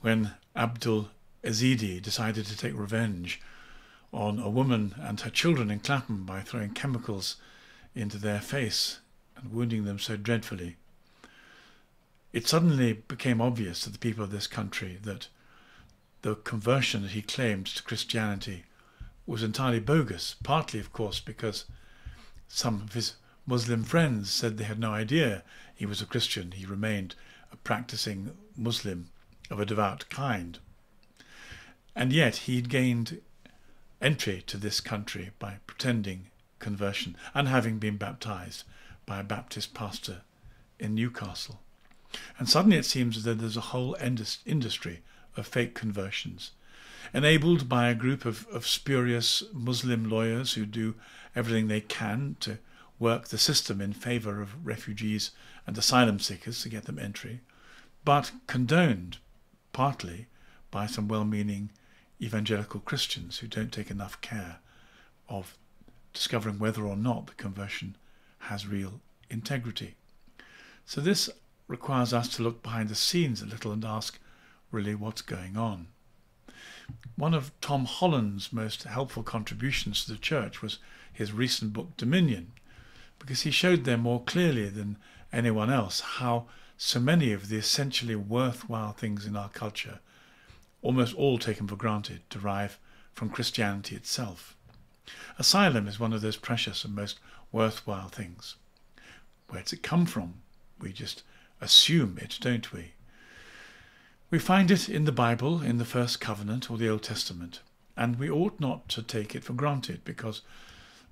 when Abdul Aziz decided to take revenge on a woman and her children in Clapham by throwing chemicals into their face and wounding them so dreadfully. It suddenly became obvious to the people of this country that the conversion that he claimed to Christianity was entirely bogus, partly of course because some of his Muslim friends said they had no idea he was a Christian. He remained a practicing Muslim of a devout kind. And yet he'd gained entry to this country by pretending conversion and having been baptized by a Baptist pastor in Newcastle. And suddenly it seems as though there's a whole industry of fake conversions, enabled by a group of spurious Muslim lawyers who do everything they can to work the system in favour of refugees and asylum seekers to get them entry, but condoned partly by some well-meaning evangelical Christians who don't take enough care of discovering whether or not the conversion has real integrity. So this requires us to look behind the scenes a little and ask really what's going on. One of Tom Holland's most helpful contributions to the church was his recent book Dominion, because he showed there more clearly than anyone else how so many of the essentially worthwhile things in our culture, almost all taken for granted, derive from Christianity itself. Asylum is one of those precious and most worthwhile things. Where does it come from? We just assume it, don't we? We find it in the Bible, in the First Covenant or the Old Testament, and we ought not to take it for granted because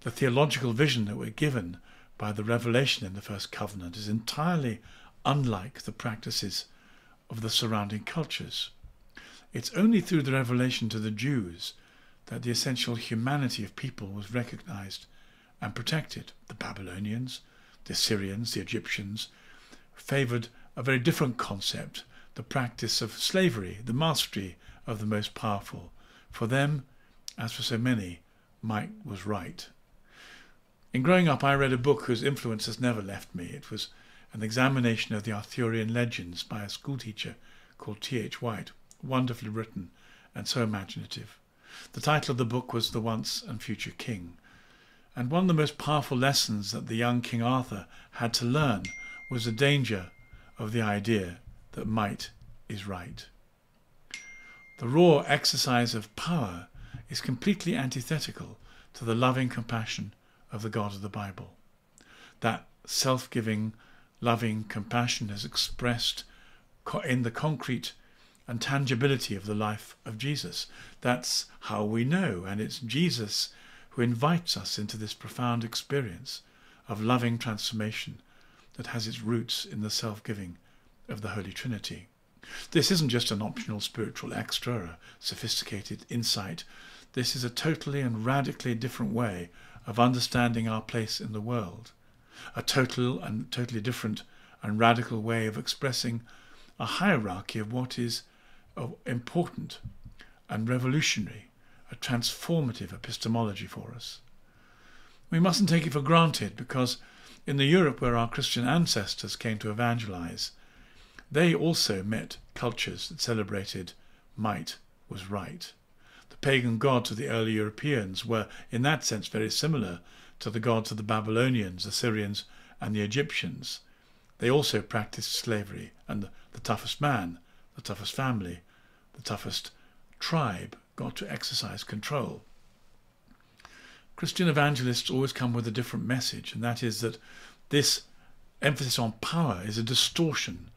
the theological vision that we're given by the revelation in the First Covenant is entirely unlike the practices of the surrounding cultures. It's only through the revelation to the Jews that the essential humanity of people was recognized and protected. The Babylonians, the Assyrians, the Egyptians favored a very different concept, the practice of slavery, the mastery of the most powerful. For them, as for so many, might was right. In growing up, I read a book whose influence has never left me. It was an examination of the Arthurian legends by a schoolteacher called T.H. White, wonderfully written and so imaginative. The title of the book was The Once and Future King, and one of the most powerful lessons that the young King Arthur had to learn was the danger of the idea that might is right. The raw exercise of power is completely antithetical to the loving compassion of the God of the Bible. That self-giving, loving compassion is expressed in the concrete and tangibility of the life of Jesus. That's how we know, and it's Jesus who invites us into this profound experience of loving transformation that has its roots in the self-giving of the Holy Trinity. This isn't just an optional spiritual extra, a sophisticated insight. This is a totally and radically different way of understanding our place in the world, a totally different and radical way of expressing a hierarchy of what is important and revolutionary, a transformative epistemology for us. We mustn't take it for granted because in the Europe where our Christian ancestors came to evangelize, they also met cultures that celebrated might was right. The pagan gods of the early Europeans were, in that sense, very similar to the gods of the Babylonians, Assyrians, and the Egyptians. They also practiced slavery, and the toughest man, the toughest family, the toughest tribe got to exercise control. Christian evangelists always come with a different message, and that is that this emphasis on power is a distortion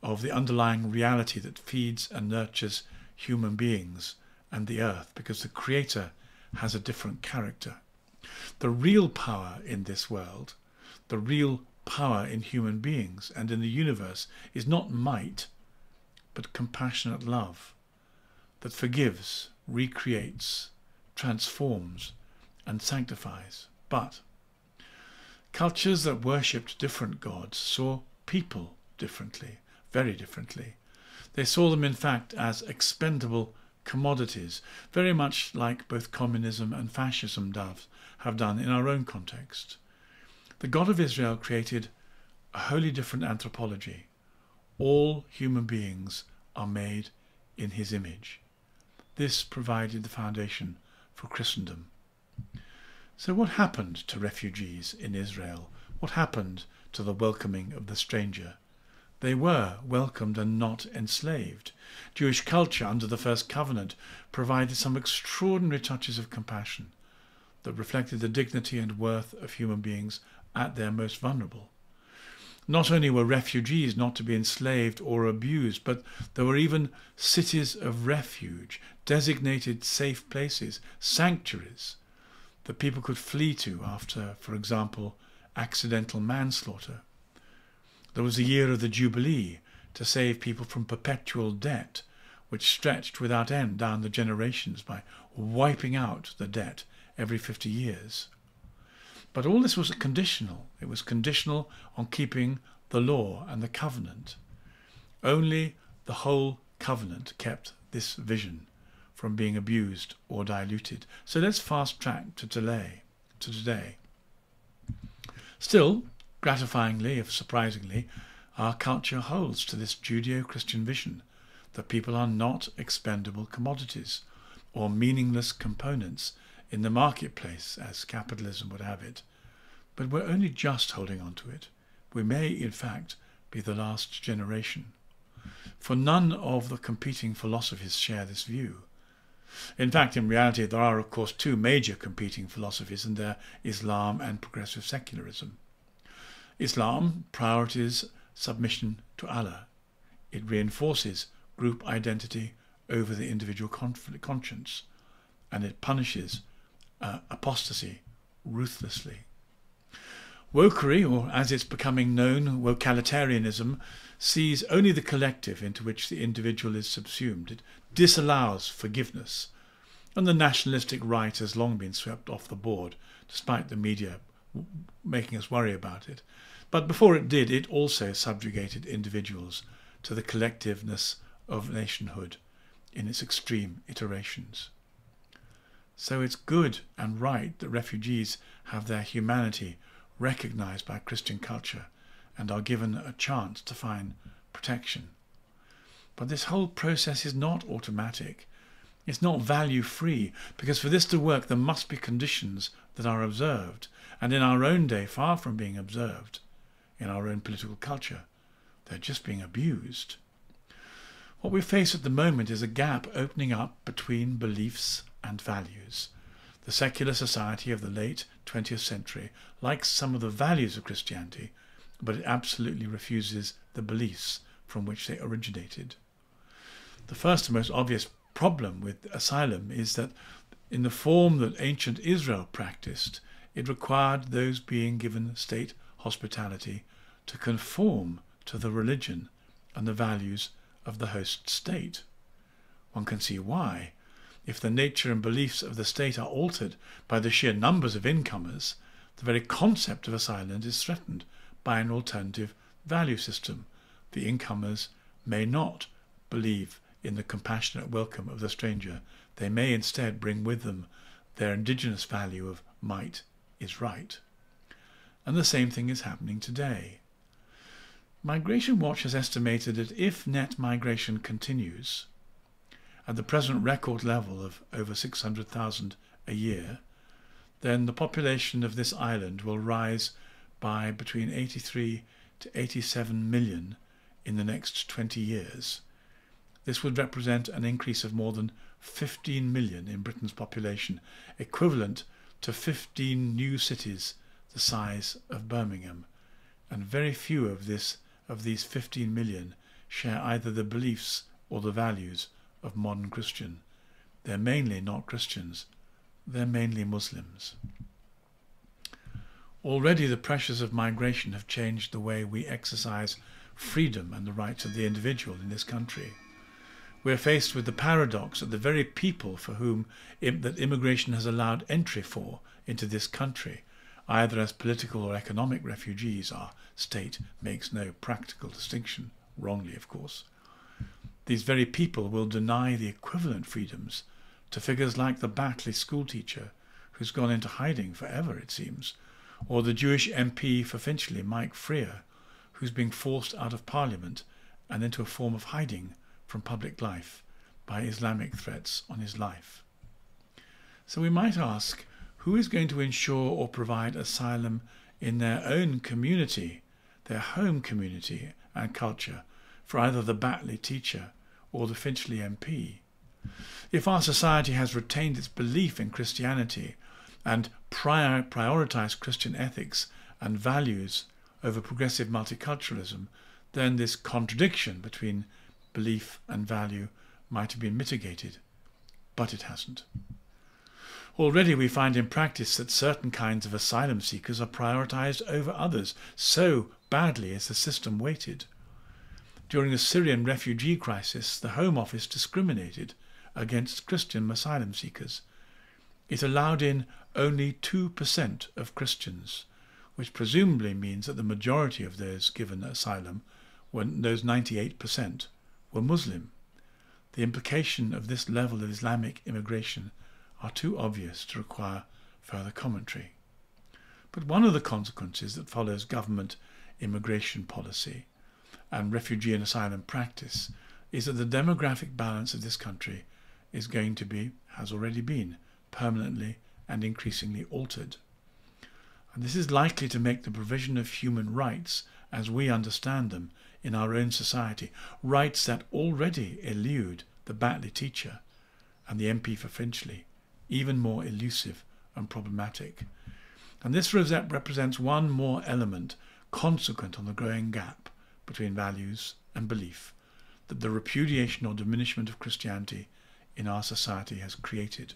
of the underlying reality that feeds and nurtures human beings and the earth, because the Creator has a different character. The real power in this world, the real power in human beings and in the universe is not might, but compassionate love that forgives, recreates, transforms, and sanctifies. But cultures that worshipped different gods saw people differently, very differently. They saw them in fact as expendable commodities, very much like both communism and fascism have done in our own context. The God of Israel created a wholly different anthropology. All human beings are made in his image. This provided the foundation for Christendom. So what happened to refugees in Israel? What happened to the welcoming of the stranger? They were welcomed and not enslaved. Jewish culture under the First Covenant provided some extraordinary touches of compassion that reflected the dignity and worth of human beings at their most vulnerable. Not only were refugees not to be enslaved or abused, but there were even cities of refuge, designated safe places, sanctuaries that people could flee to after, for example, accidental manslaughter. There was a year of the Jubilee to save people from perpetual debt, which stretched without end down the generations by wiping out the debt every 50 years. But all this was conditional. It was conditional on keeping the law and the covenant. Only the whole covenant kept this vision from being abused or diluted. So let's fast track to today. Still, gratifyingly, if surprisingly, our culture holds to this Judeo-Christian vision that people are not expendable commodities or meaningless components in the marketplace, as capitalism would have it. But we're only just holding on to it. We may, in fact, be the last generation. For none of the competing philosophies share this view. In fact, in reality, there are, of course, two major competing philosophies, and they're Islam and progressive secularism. Islam prioritizes submission to Allah. It reinforces group identity over the individual conscience, and it punishes apostasy ruthlessly. Wokery, or as it's becoming known, wokalitarianism, sees only the collective into which the individual is subsumed. It disallows forgiveness, and the nationalistic right has long been swept off the board, despite the media making us worry about it. But before it did, it also subjugated individuals to the collectiveness of nationhood in its extreme iterations. So it's good and right that refugees have their humanity recognized by Christian culture and are given a chance to find protection. But this whole process is not automatic. It's not value-free, because for this to work there must be conditions that are observed, and in our own day, far from being observed, in our own political culture, they're just being abused. What we face at the moment is a gap opening up between beliefs and values. The secular society of the late 20th century likes some of the values of Christianity, but it absolutely refuses the beliefs from which they originated. The first and most obvious problem with asylum is that in the form that ancient Israel practiced, it required those being given state hospitality to conform to the religion and the values of the host state. One can see why. If the nature and beliefs of the state are altered by the sheer numbers of incomers, the very concept of asylum is threatened by an alternative value system. The incomers may not believe in the compassionate welcome of the stranger. They may instead bring with them their indigenous value of might is right. And the same thing is happening today. Migration Watch has estimated that if net migration continues at the present record level of over 600,000 a year, then the population of this island will rise by between 83 to 87 million in the next 20 years. This would represent an increase of more than 15 million in Britain's population, equivalent to 15 new cities the size of Birmingham, and very few of these 15 million share either the beliefs or the values of modern Christian. They're mainly not Christians, they're mainly Muslims. Already the pressures of migration have changed the way we exercise freedom and the rights of the individual in this country. We are faced with the paradox that the very people for whom that immigration has allowed entry for into this country, either as political or economic refugees, our state makes no practical distinction, wrongly of course. These very people will deny the equivalent freedoms to figures like the Batley schoolteacher, who's gone into hiding forever, it seems, or the Jewish MP for Finchley, Mike Freer, who's being forced out of Parliament and into a form of hiding from public life by Islamic threats on his life. So we might ask, who is going to ensure or provide asylum in their own community, their home community and culture, for either the Batley teacher or the Finchley MP? If our society has retained its belief in Christianity and prioritised Christian ethics and values over progressive multiculturalism, then this contradiction between belief and value might have been mitigated, but it hasn't. Already we find in practice that certain kinds of asylum seekers are prioritised over others. So badly is the system weighted. During the Syrian refugee crisis, the Home Office discriminated against Christian asylum seekers. It allowed in only 2% of Christians, which presumably means that the majority of those given asylum, when those 98%, were Muslim. The implication of this level of Islamic immigration are too obvious to require further commentary. But one of the consequences that follows government immigration policy and refugee and asylum practice is that the demographic balance of this country is going to be, has already been, permanently and increasingly altered. And this is likely to make the provision of human rights, as we understand them in our own society, rights that already elude the Batley teacher and the MP for Finchley, even more elusive and problematic. And this represents one more element consequent on the growing gap between values and belief that the repudiation or diminishment of Christianity in our society has created.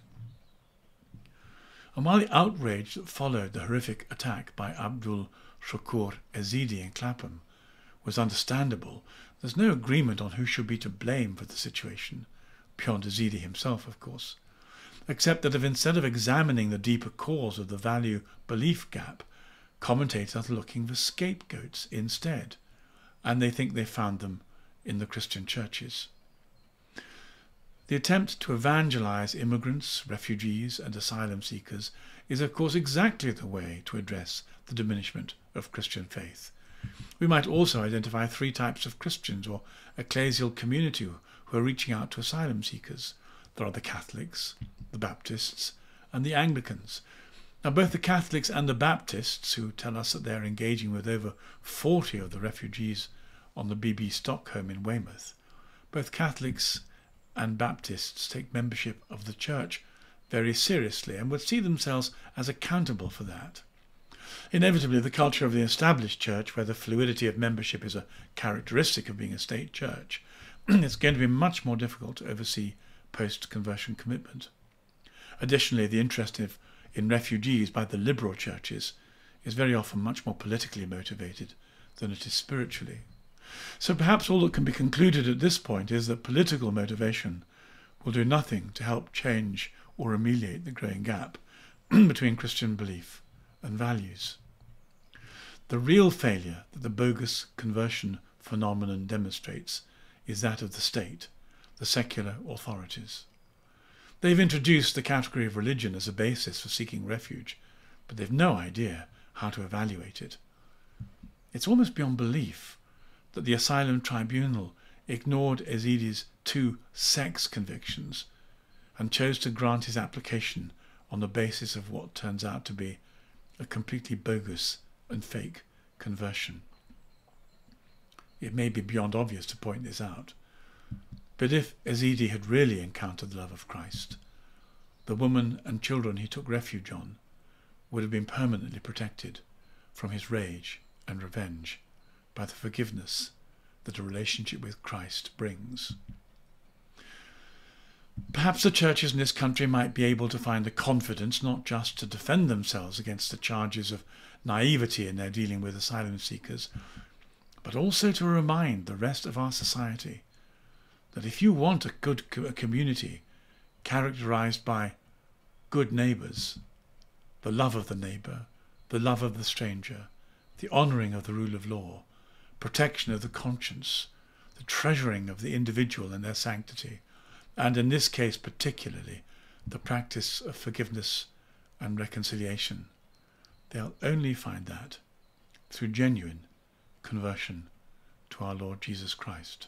And while the outrage that followed the horrific attack by Abdul Aziz in Clapham was understandable, there's no agreement on who should be to blame for the situation, beyond Aziz himself, of course, except that instead of examining the deeper cause of the value-belief gap, commentators are looking for scapegoats instead, and they think they found them in the Christian churches. The attempt to evangelize immigrants, refugees and asylum seekers is of course exactly the way to address the diminishment of Christian faith. We might also identify three types of Christians or ecclesial community who are reaching out to asylum seekers. There are the Catholics, the Baptists and the Anglicans. Now both the Catholics and the Baptists, who tell us that they are engaging with over 40 of the refugees on the BB Stockholm in Weymouth, both Catholics and Baptists take membership of the church very seriously and would see themselves as accountable for that. Inevitably, the culture of the established church, where the fluidity of membership is a characteristic of being a state church, it's going to be much more difficult to oversee post-conversion commitment. Additionally, the interest in refugees by the liberal churches is very often much more politically motivated than it is spiritually. So perhaps all that can be concluded at this point is that political motivation will do nothing to help change or ameliorate the growing gap between Christian belief and values. The real failure that the bogus conversion phenomenon demonstrates is that of the state, the secular authorities. They've introduced the category of religion as a basis for seeking refuge, but they've no idea how to evaluate it. It's almost beyond belief that the asylum tribunal ignored Aziz's 2 sex convictions and chose to grant his application on the basis of what turns out to be a completely bogus and fake conversion. It may be beyond obvious to point this out, but if Aziz had really encountered the love of Christ, the woman and children he took refuge on would have been permanently protected from his rage and revenge by the forgiveness that a relationship with Christ brings. Perhaps the churches in this country might be able to find the confidence not just to defend themselves against the charges of naivety in their dealing with asylum seekers, but also to remind the rest of our society that if you want a good community characterized by good neighbours, the love of the neighbour, the love of the stranger, the honouring of the rule of law, protection of the conscience, the treasuring of the individual and their sanctity, and in this case particularly the practice of forgiveness and reconciliation, they'll only find that through genuine conversion to our Lord Jesus Christ.